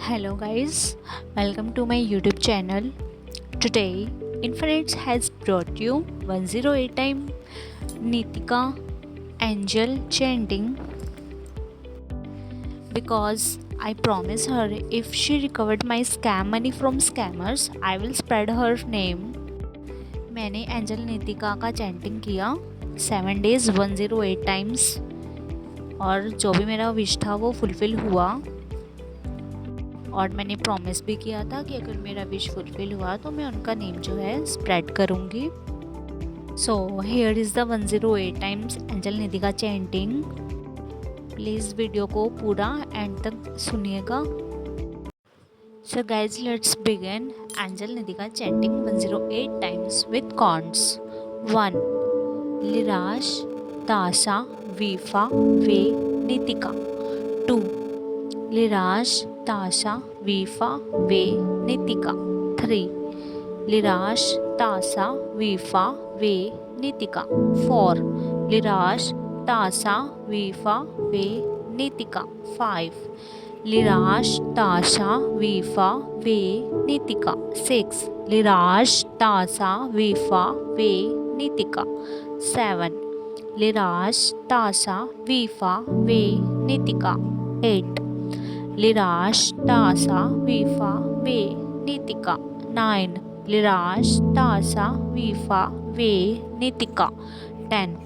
Hello guys, welcome to my YouTube channel. Today, Infinite has brought you 108 time Nitika Angel chanting because I promise her if she recovered my scam money from scammers, I will spread her name. मैंने angel Nitika का chanting किया 7 days 108 times और जो भी मेरा wish था वो fulfil हुआ और मैंने प्रॉमिस भी किया था कि अगर मेरा विश फुलफ़िल हुआ तो मैं उनका नेम जो है स्प्रेड करूँगी। So here is the 108 times angel निधिका चैंटिंग। प्लीज़ वीडियो को पूरा एंड तक सुनिएगा। So guys let's begin angel निधिका चैंटिंग 108 टाइम्स विथ कॉन्ट्स। 1 लिराश ताशा वीफा वे नितिका। 2 लिराश ताशा वीफा वे नितिका। 3 लिराश ताशा वीफा वे नितिका। 4 लिराश ताशा वीफा वे नितिका। 5 लिराश ताशा वीफा वे नितिका। 6 लिराश ताशा वीफा वे नितिका। 7 लिराश ताशा वीफा वे नितिका। 8 लिराश ताशा वीफा वे नितिका। 9 लिराश ताशा वीफा वे नितिका। 10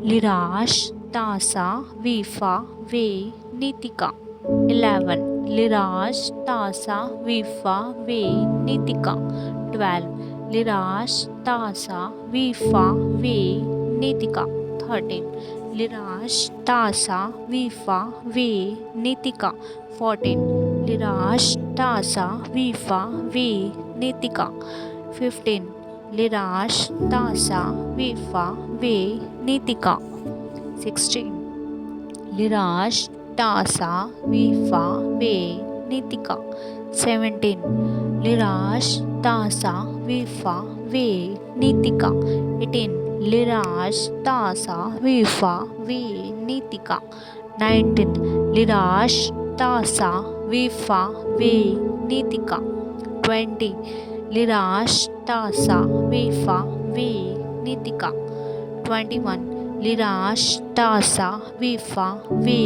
लिराश ताशा वीफा वे नितिका। 11 लिराश ताशा वीफा वे नितिका। 12 लिराश ताशा वीफा वे नितिका। 13 लिराश ताशा वीफा वे नितिका। 14 लिराश ताशा वीफा वे नितिका। 15 लिराश ताशा वीफा वे नितिका। 16 लिराश ताशा वीफा वे नितिका। 17 लिराश ताशा वीफा वे नितिका। 18 लिराश ताशा वीफा वे नितिका। 19 लिराश ताशा वीफा वे नितिका। 20 लिराश ताशा वीफा वे नितिका। 21 लिराश ताशा वीफा वे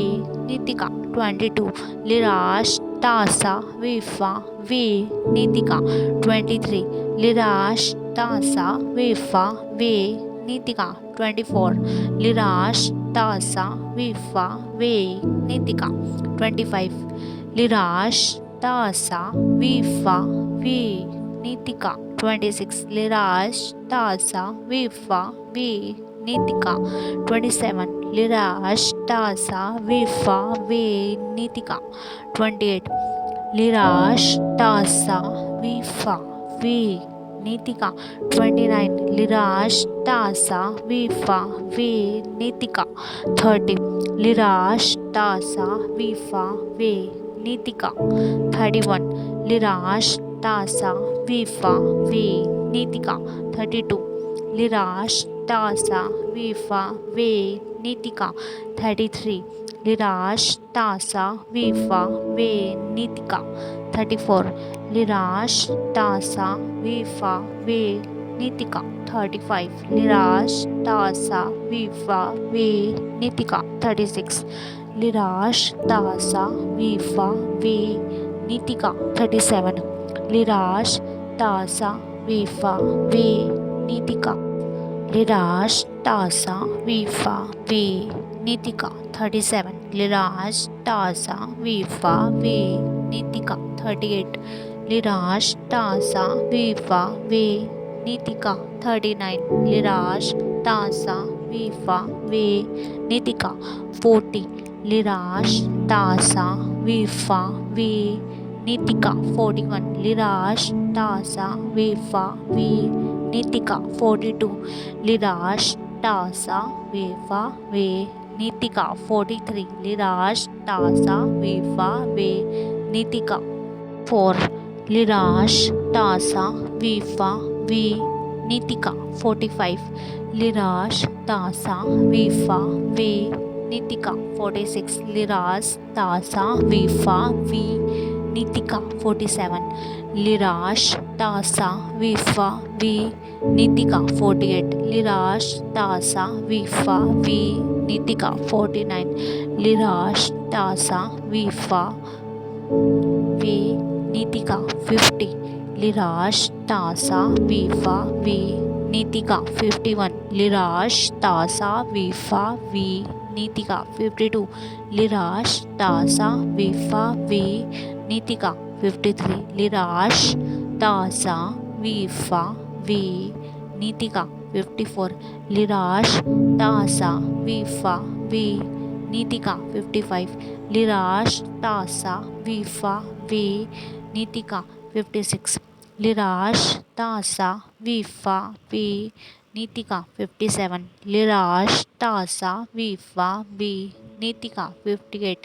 नितिका। 22 लिराश ताशा वीफा वे नितिका। 23 लिराश ताशा वीफा वे नितिका। 24 लिराश ताशा वीफा वे नितिका। 25 लिराश ताशा वीफा वे नितिका। 26 लिराश ताशा वीफा वे नितिका। 27 लिराश ताशा वीफा वे नितिका। 28 लिराश ताशा वीफा वे नितिका। 29 लिराश ताशा वीफा वे नितिका। 30 लिराश ताशा वीफा वे नितिका। 31 लिराश ताशा वीफा वे नितिका। 32 लिराश ताशा वीफा वे नितिका। 33 लिराश ताशा वीफा वे नितिका। 34 लिराश ताशा वीफा वे नितिका। 35 लिराश ताशा वीफा वे नितिका। 36 लिराश ताशा वीफा वे नितिका। 37 लिराश ताशा वीफा वे नितिका। लिराश ताशा वीफा वे नितिका। 37 लिराश ताशा वीफा वे नितिका। 38 लिराश ताशा वीफा वे नितिका। 39 लिराश ताशा वीफा वे नितिका। 40 लिराश ताशा वीफा वे नितिका। 41 लिराश ताशा वीफा वे नितिका। 42 लिराश ताशा वीफा वे नितिका। 43 लिराश ताशा वीफा वे नितिका। 4 लिराश ताशा वीफा वे नितिका। 45 लिराश ताशा वीफा वे नितिका। 46 लिराश ताशा वीफा we Nitika 47, Lirash Tasa Vifa V Nitika 48, Lirash Tasa Vifa V Nitika 49, Lirash Tasa Vifa V Nitika 50, Lirash Tasa Vifa V Nitika 51, Lirash Tasa Vifa V Nitika 52, Lirash Tasa Vifa V Nitika 53, Lirash Tasa Vifa V Nitika 54, Lirash Tasa Vifa V Nitika 55, Lirash Tasa Vifa V Nitika 56, Lirash Tasa Vifa V Nitika 57, Lirash Tasa Vifa V Nitika 58,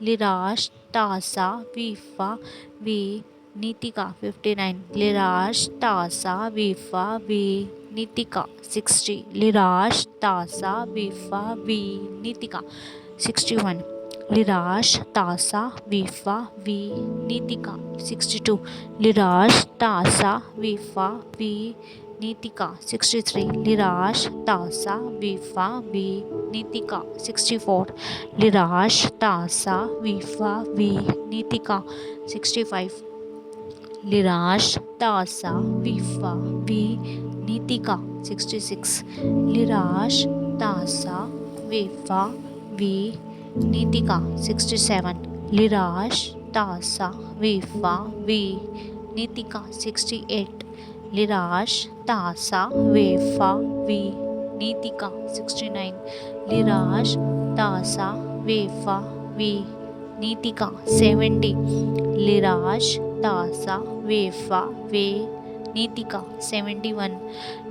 Lirash Tasa Vifa V Nitika 59, Lirash Tasa Vifa V Nitika 60, Lirash Tasa Vifa V Nitika 61, Lirash Tasa Vifa V Nitika 62, Lirash Tasa Vifa V Nitika 63, Lirash Tasa Vifa V Nitika 64, Lirash Tasa Vifa V Nitika 65, Lirash Tasa Vifa V Nitika 66, Lirash Tasa Vifa V Nitika 67, Lirash Tasa Vifa V Nitika 68, Lirash Tasa Vifa V Nitika 69, Lirash Tasa Vifa V Nitika 70, Lirash Tasa Vifa V Nitika 71,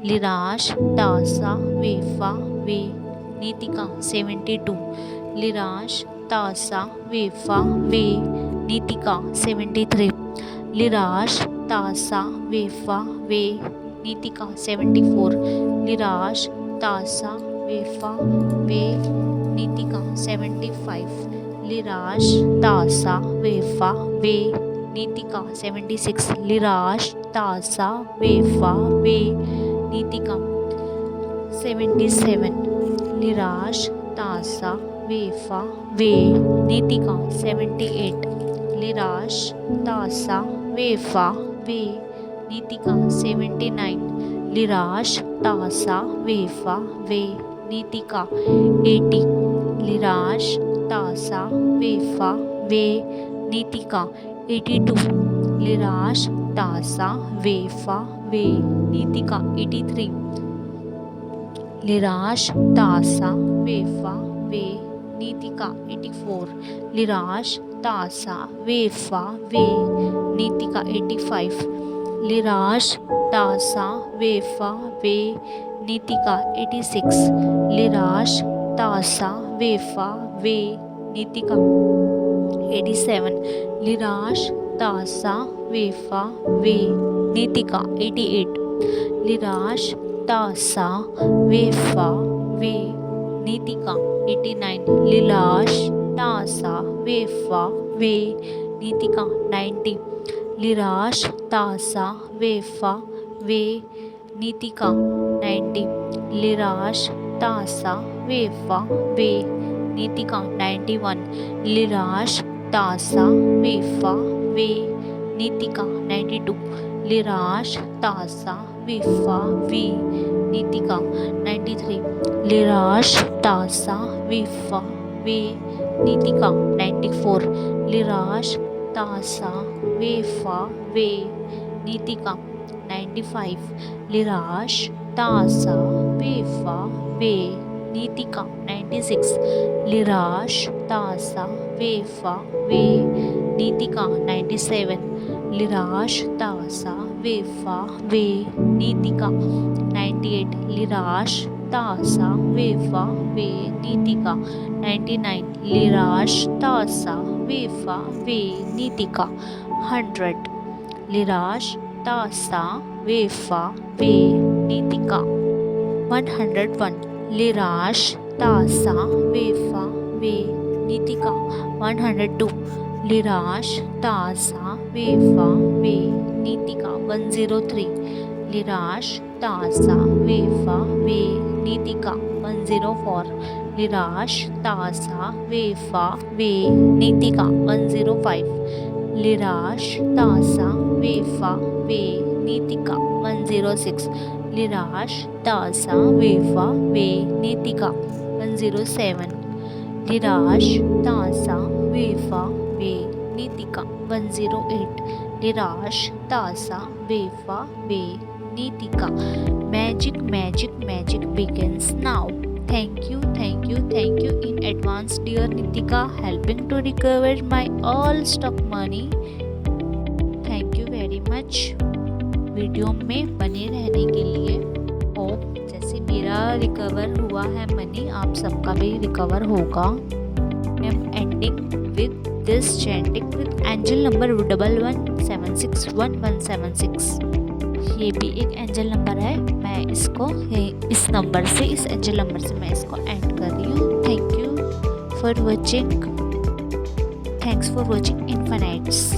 Lirash Tasa Vifa V Nitika 72, Lirash Tasa Vifa V Nitika 73, Lirash Tasa Vifa V Nitika 74, Lirash Tasa Vifa V Nitika 75, Lirash Tasa Vifa V Nitika 76, Lirash Tasa Vifa V Nitika 77, Lirash Tasa Vifa V Nitika 78, Lirash Tasa Vifa V Nitika 79, Lirash Tasa Vifa V Nitika 80, Lirash Tasa Vifa V Nitika 82, Lirash Tasa Vifa V Nitika 83, Lirash Tasa Vifa V Nitika 84, Lirash Tasa Vifa V Nitika 85, Lirash Tasa Vifa V Nitika 86, Lirash Tasa Vifa V Nitika 87, Lirash Tasa Vifa V Nitika 88, Lirash Tasa Vifa V Nitika 89, Lirash Tasa Vifa V Nitika 90, Lirash Tasa Vifa V Nitika 90, Lirash Tasa Vifa V Nitika 91, Lirash Tasa Vifa V Nitika 92, Lirash Tasa Vifa V Nitika 93, Lirash Tasa Vifa V Nitika 94, Lirash Tasa Vifa V Nitika 95, Lirash Tasa Vifa V Nitika 96, Lirash Tasa Vifa V Nitika 97, Lirash Tasa Vifa V Nitika 98, Lirash Tasa Vifa V Nitika 99, Lirash Tasa Vifa V Nitika 100, Lirash Tasa Vifa V Nitika 101, Lirash Tasa Vifa V Nitika 102, लिराश, तासा, वेफा, वे, नीतिका 103। लिराश, तासा, वेफा, वे, नीतिका 104। लिराश, तासा, वेफा, वे, नीतिका 105। लिराश, तासा, वेफा, वे, नीतिका 106। लिराश, तासा, वेफा, वे, नीतिका 107। लिराश, तासा, वेफा, वे, नीतिका 108। लिराश, तासा, वेफा, वे, Nitika. Magic, magic, magic begins now. Thank you, thank you, thank you in advance, dear Nitika, helping to recover my all stuck money. Thank you very much. Video में बने रहने के लिए। होप जैसे मेरा रिकवर हुआ है मनी, आप सबका भी रिकवर होगा। I am ending with this chanting with angel number 11761176। ये भी एक एंजल नंबर है। मैं इसको इस नंबर से, इस एंजल नंबर से मैं इसको एंड कर रही हूँ। Thank you for watching. Thanks for watching infinite's.